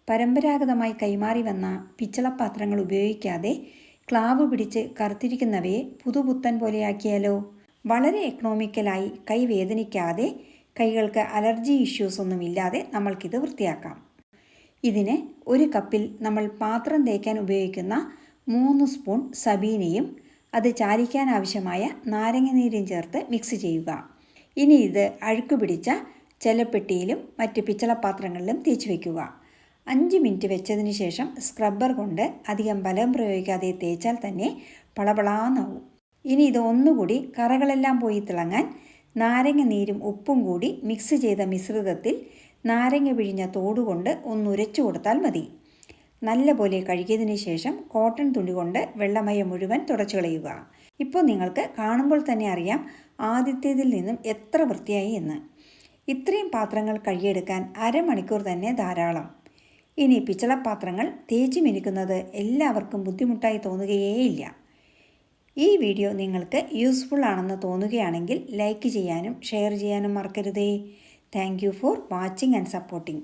പരമ്പരാഗതമായി കൈമാറി വന്ന പിച്ചളപാത്രങ്ങൾ ഉപയോഗിക്കാതെ ക്ലാവ് പിടിച്ച് കറുത്തിരിക്കുന്നവയെ പുതുപുത്തൻ പോലെയാക്കിയാലോ? വളരെ എക്കണോമിക്കലായി, കൈ വേദനിക്കാതെ, കൈകൾക്ക് അലർജി ഇഷ്യൂസ് ഒന്നുമില്ലാതെ നമ്മൾക്കിത് വൃത്തിയാക്കാം. ഇതിന് ഒരു കപ്പിൽ നമ്മൾ പാത്രം തേക്കാൻ ഉപയോഗിക്കുന്ന 3 സ്പൂൺ സബീനയും അത് ചാലിക്കാൻ ആവശ്യമായ നാരങ്ങനീരും ചേർത്ത് മിക്സ് ചെയ്യുക. ഇനി ഇത് അഴുക്ക് പിടിച്ച ചെല്ലപ്പെട്ടിയിലും മറ്റ് പിച്ചളപാത്രങ്ങളിലും തേച്ച് വയ്ക്കുക. 5 മിനിറ്റ് വെച്ചതിന് ശേഷം സ്ക്രബ്ബർ കൊണ്ട് അധികം ബലം പ്രയോഗിക്കാതെ തേച്ചാൽ തന്നെ പളപളാന്നാവും. ഇനി ഇത് ഒന്നുകൂടി കറകളെല്ലാം പോയി തിളങ്ങാൻ നാരങ്ങ നീരും ഉപ്പും കൂടി മിക്സ് ചെയ്ത മിശ്രിതത്തിൽ നാരങ്ങ പിഴിഞ്ഞ തോടുകൊണ്ട് ഒന്നുരച്ചു കൊടുത്താൽ മതി. നല്ലപോലെ കഴുകിയതിന് ശേഷം കോട്ടൺ തുണി കൊണ്ട് വെള്ളമയം മുഴുവൻ തുടച്ചു കളയുക. ഇപ്പോൾ നിങ്ങൾക്ക് കാണുമ്പോൾ തന്നെ അറിയാം ആദ്യത്തേതിൽ നിന്നും എത്ര വൃത്തിയായി എന്ന്. ഇത്രയും പാത്രങ്ങൾ കഴുകിയെടുക്കാൻ അരമണിക്കൂർ തന്നെ ധാരാളം. ഇനി പിച്ചളപാത്രങ്ങൾ തേച്ച് മിനുക്കുന്നത് എല്ലാവർക്കും ബുദ്ധിമുട്ടായി തോന്നുകയേയില്ല. ഈ വീഡിയോ നിങ്ങൾക്ക് യൂസ്ഫുൾ ആണെന്ന് തോന്നുകയാണെങ്കിൽ ലൈക്ക് ചെയ്യാനും ഷെയർ ചെയ്യാനും മറക്കരുതേ. Thank you for watching and supporting.